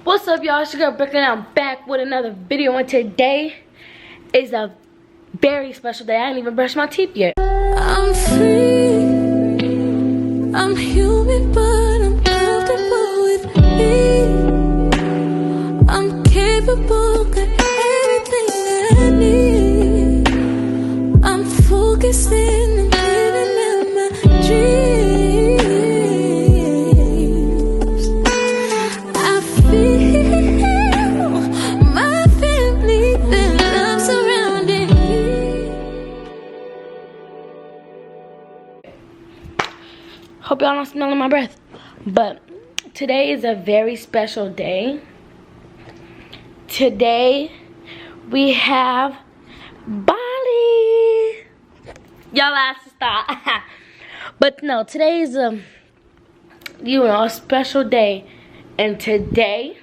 What's up, y'all? It's your girl Becca, and I'm back with another video. And today is a very special day. I didn't even brush my teeth yet. I'm free, I'm human, but I'm comfortable with me. I'm capable, got everything that I need. I'm focusing and living out my dreams. I feel my family, their love surrounding me. Hope y'all not smelling my breath. But today is a very special day. Today we have Bali. Y'all have to stop. But no, today is a special day. And today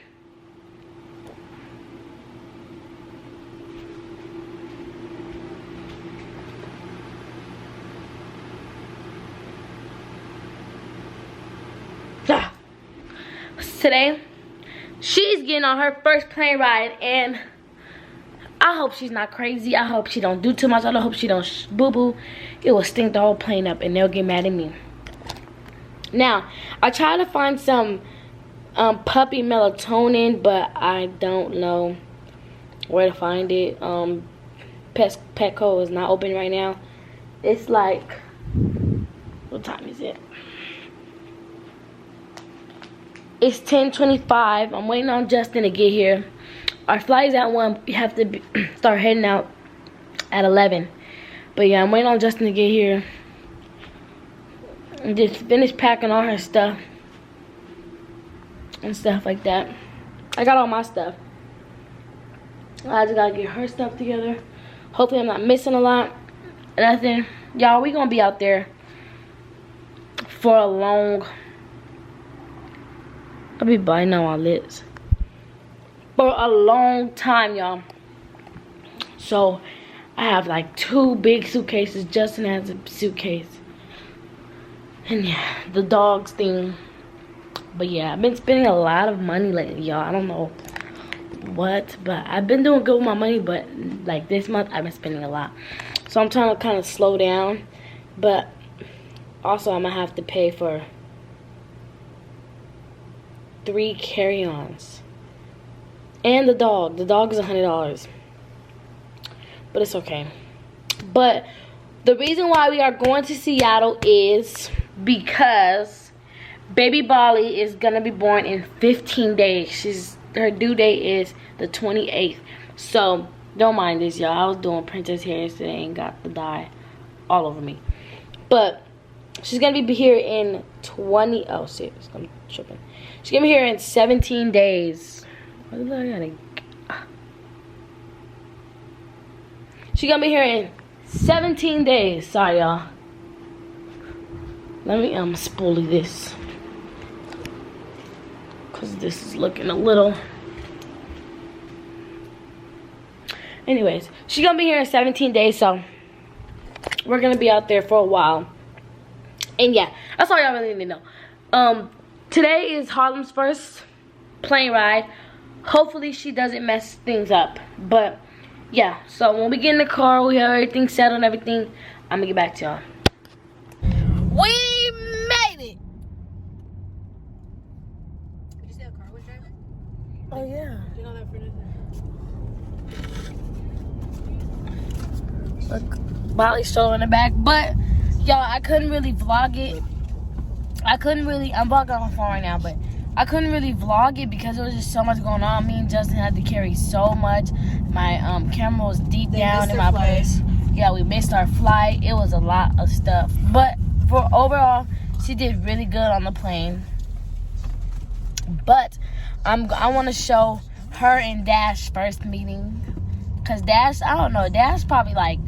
she's getting on her first plane ride, and I hope she's not crazy. I hope she don't do too much. I hope she don't boo-boo. It will stink the whole plane up, and they'll get mad at me. Now, I tried to find some puppy melatonin, but I don't know where to find it. Petco is not open right now. It's like, what time is it? It's 10:25. I'm waiting on Justin to get here. Our flight is at 1. We have to start heading out at 11. But yeah, I'm waiting on Justin to get here and just finish packing all her stuff and stuff like that. I got all my stuff. I just gotta get her stuff together. Hopefully I'm not missing a lot. Nothing. Y'all, we gonna be out there for a long, I'll be biting on my lips for a long time, y'all. So I have like 2 big suitcases. Justin has a suitcase, and yeah, the dogs thing. But yeah, I've been spending a lot of money lately, y'all. I don't know what, but I've been doing good with my money. But like this month, I've been spending a lot, so I'm trying to kind of slow down. But also, I'm gonna have to pay for 3 carry-ons and the dog. The dog is $100, but it's okay. But the reason why we are going to Seattle is because baby Bali is gonna be born in 15 days. Her due date is the 28th. So don't mind this, y'all. I was doing princess hair yesterday and got the dye all over me. But she's gonna be here in oh serious, I'm tripping. She's gonna be here in 17 days. She's gonna be here in 17 days. Sorry, y'all. Let me spoolie this, cause this is looking a little. Anyways, she's gonna be here in 17 days, so we're gonna be out there for a while. And yeah, that's all y'all really need to know. Today is Harlem's first plane ride. Hopefully she doesn't mess things up. But yeah, so when we get in the car, we have everything settled and everything, I'm gonna get back to y'all. We made it! Did you say a car was driving? Oh yeah. You know that for nothing. Look, Bali's still in the back. But y'all, I couldn't really vlog it. I'm vlogging on my phone right now, but I couldn't really vlog it because there was just so much going on. Me and Justin had to carry so much. My camera was deep down in my purse. Yeah, we missed our flight. It was a lot of stuff. But for overall, she did really good on the plane. But I want to show her and Dash first meeting. Because Dash, I don't know, Dash probably like,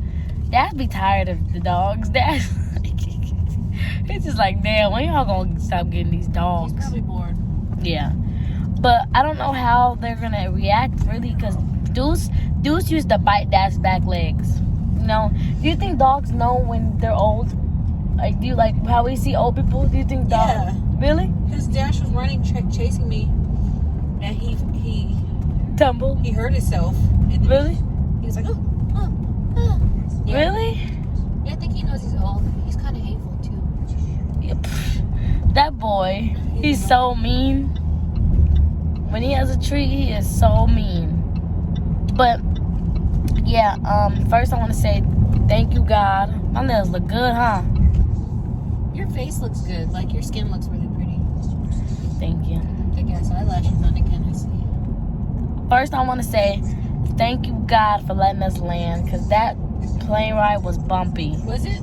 Dash be tired of the dogs. Dash, it's just like, damn, when y'all gonna stop getting these dogs? He's probably bored. Yeah. But I don't know how they're gonna react really, because Deuce used to bite Dash's back legs. You know? Do you think dogs know when they're old? Like, do you like how we see old people? Do you think dogs? Yeah. Really? His Dash was running, chasing me, and he tumble? He hurt himself. And then Really? He was like, oh. Yeah. Really? Yeah, I think he knows he's old. He's kind of hateful too. Yep. That boy, he's so mean. When he has a treat, he is so mean. But yeah, first I want to say thank you, God. My nails look good, huh? Your face looks good. Like your skin looks really pretty. Thank you. Big ass eyelashes on again, I see. First, I want to say thank you, God, for letting us land, because that plane ride was bumpy. Was it?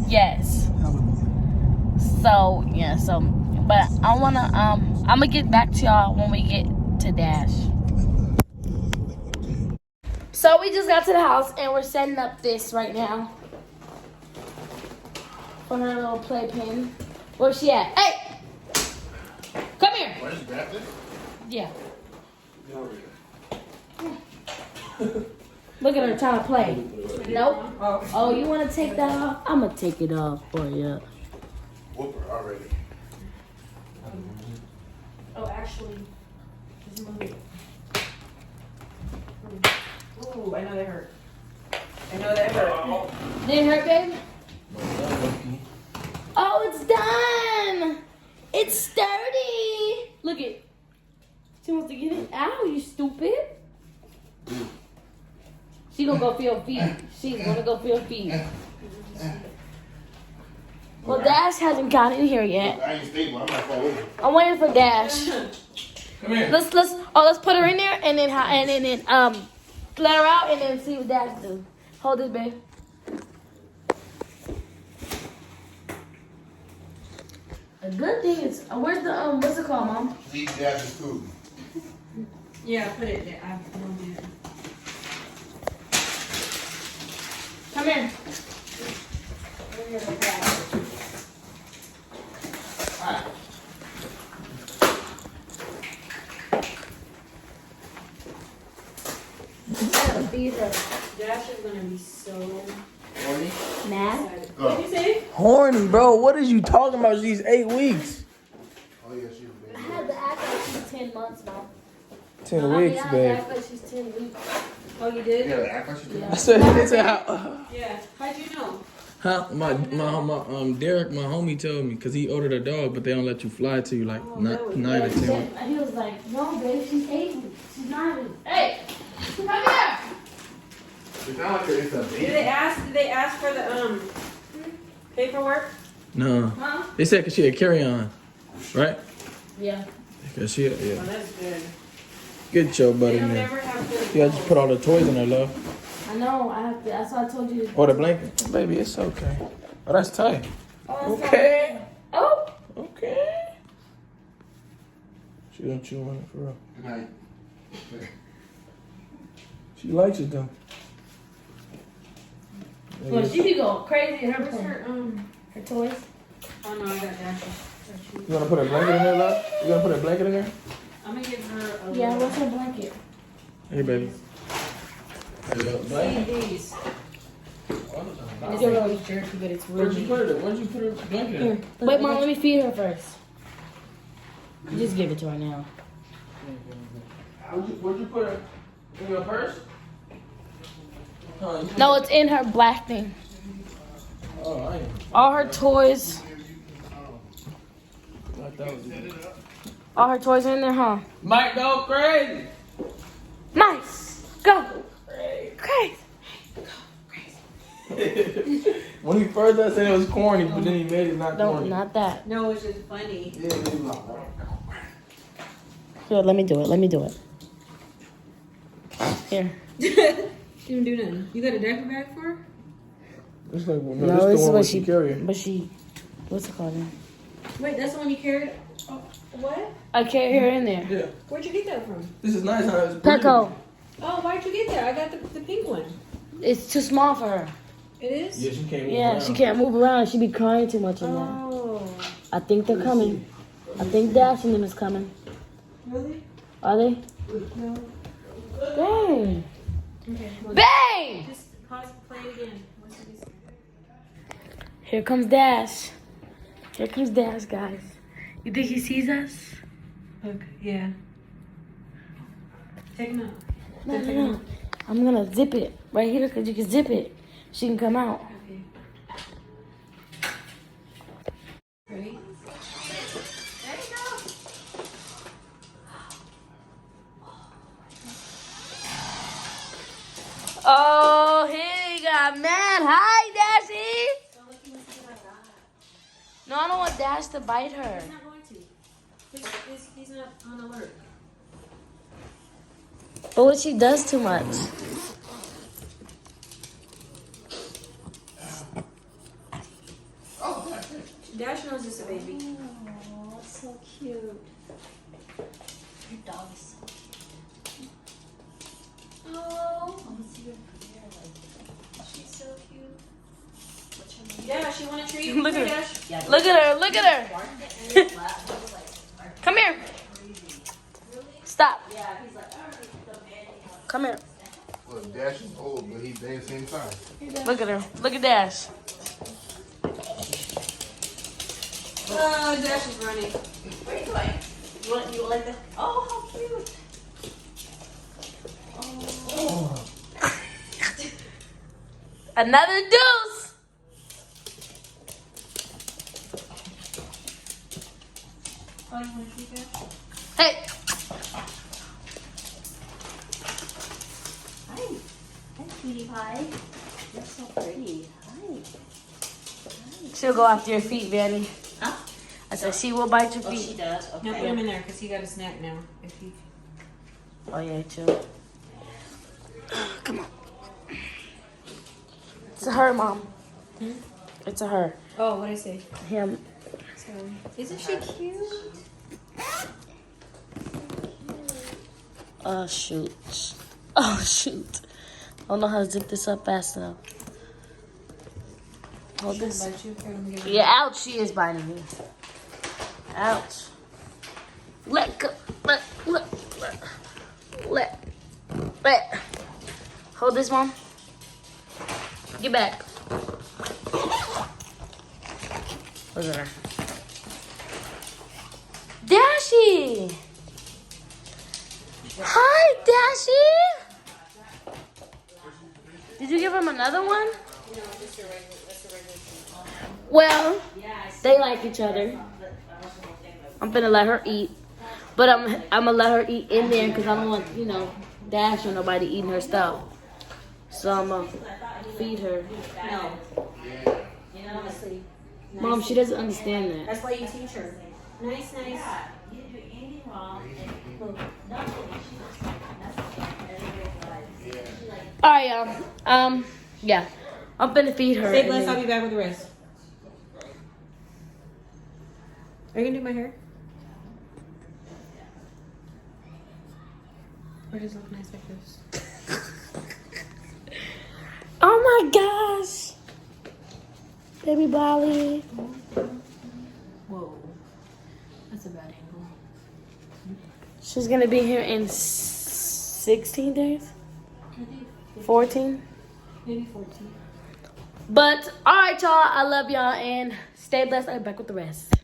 Yes. So, yeah, but I want to, I'm going to get back to y'all when we get to Dash. So, we just got to the house, and we're setting up this right now. For her little playpen. Where's she at? Hey! Come here! Why did you grab this? Yeah. Look at her trying to play. Nope. Oh, you want to take that off? I'm going to take it off for you. Whooper already. Oh, actually, just move it. Ooh, I know they hurt. I know that hurt. Did it hurt, babe? Oh, it's done. It's sturdy. Look it. She wants to get it. Ow, you stupid. She gonna go feel feet. She's gonna go feel feet. Well, Dash hasn't got in here yet. I ain't stable. I'm not fall over. I'm waiting for Dash. Come here. Let's put her in there and then let her out and then see what Dash do. Hold this, babe. A good thing is where's the what's it called, Mom? Eat Dash's food. Yeah, put it there. I will do it. Come here. Dash is gonna be so Mad? What did you say? Horny, bro. What is you talking about? She's 8 weeks. Oh, yeah, she's I had to act like she's 10 months, Mom. 10 I weeks, had to babe. act like she's 10 weeks. Oh, you did? Yeah, act like she's I said, they said how? Yeah. How'd you know? Huh? My Derek, my homie told me, cause he ordered a dog, but they don't let you fly till you like nine or 10. And he was like, no, babe, she's 8 weeks. She's 9 weeks. Hey, come here. It's not like it's a Did baby. they ask for the paperwork? No, Huh? they said cause she had carry on, right? Yeah. Cause she, Oh, yeah. that's good. Get your butt They in don't there. ever have good. Yeah, just put all the toys in there, love. I know. I have to. That's why I told you. Or the blanket, baby. It's okay. Oh, that's tight. Oh, that's Okay. not- Oh. Okay. She don't chew on it for real. Good night. She likes it though. Well, she be going crazy in her Where's her her toys. Oh no, I got Dash's. You wanna put a blanket in there, love? You gonna put a blanket in there? I'm gonna give her a Yeah, little. what's her blanket? Hey, baby. See these. It's really jerky, but it's Where'd you really. put it? Where'd you put her blanket Here. in? Wait, Mom, let me feed her first. Just give it to her now. Where'd you put her? In your purse? Oh, No, it's in her black thing. oh, I ain't. All her toys. Like that was it. All her toys are in there, huh? Might go crazy. Nice. Go. Crazy. When he first I said it was corny, but then he made it not No, corny. not that. No, it's just funny. Yeah, he was like, Here, let me do it. Let me do it. Here. Didn't do nothing. You got a diaper bag for her? it's like, no, No, this this the is one what with she she carrying. But she. What's it called? Now? Wait, that's the one you carried? Oh, what? I carry her in there. Yeah, Where'd you get that from? this is nice. Huh? It's Petco. Oh, why'd you get that? I got the pink one. It's too small for her. It is? Yeah, she can't move Yeah, around. she can't move around. She be crying too much in there. Oh, I think they're coming. I think Dash and them is coming. really? Are they? No. Bang! Okay. Well, Bang! just pause, play it again. What's this? Here comes Dash. Here comes Dash, guys. You think he sees us? Look, yeah. Take him out. No. I'm gonna zip it right here because you can zip it. She can come out. Okay. Ready? There you go. Oh, he got mad. Hi, Dashie. No, I don't want Dash to bite her. He's not going to. He's not on alert. But what if she does too much? Dash knows it's a baby. Oh, so cute. Your dog is so cute. Oh, she's so cute. What's her name? Dash, you want a treat? Look Here, at her. Dash. Look at her. Look at her. Come here. Stop. Come here. Look, Dash is old, but they the same size. Look at her. Look at Dash. Oh, Dash is running. Where are you going? You like that? Oh, how cute. Another deuce. Oh, you want to treat Dash? Hey. Hi. Hi, cutie pie. You're so pretty. Hi. She'll go after your feet, Vanny. Huh? I said she will bite your Oh, she feet. does? Okay. Now put him in there because he got a snack now. If he... Oh yeah, too. Come on. It's a her, Mom. It's a her. Oh, what did I say? Him. Sorry. Isn't she cute? Oh shoot. Oh shoot. I don't know how to zip this up fast enough. Hold this. Bite you? Here, let me give you- Yeah, ouch, she is biting me. Ouch. Let go. Let. Hold this, Mom. Get back. Look at her. Dashie! Hi, Dashie! Did you give him another one? Well, they like each other. I'm finna let her eat. But I'm gonna let her eat in there because I don't want, Dash or nobody eating her stuff. So I'm gonna feed her. No. Honestly. Mom, she doesn't understand that. That's why you teach her. Nice. Alright, y'all. Yeah. I'm finna feed her. Stay and blessed. then- I'll be back with the rest. Are you gonna do my hair? Or does it look nice like this? Oh my gosh. Baby Bali. Whoa. That's a bad angle. She's gonna be here in 16 days? 14? Maybe 14. But, alright, y'all. I love y'all and stay blessed. I'll be back with the rest.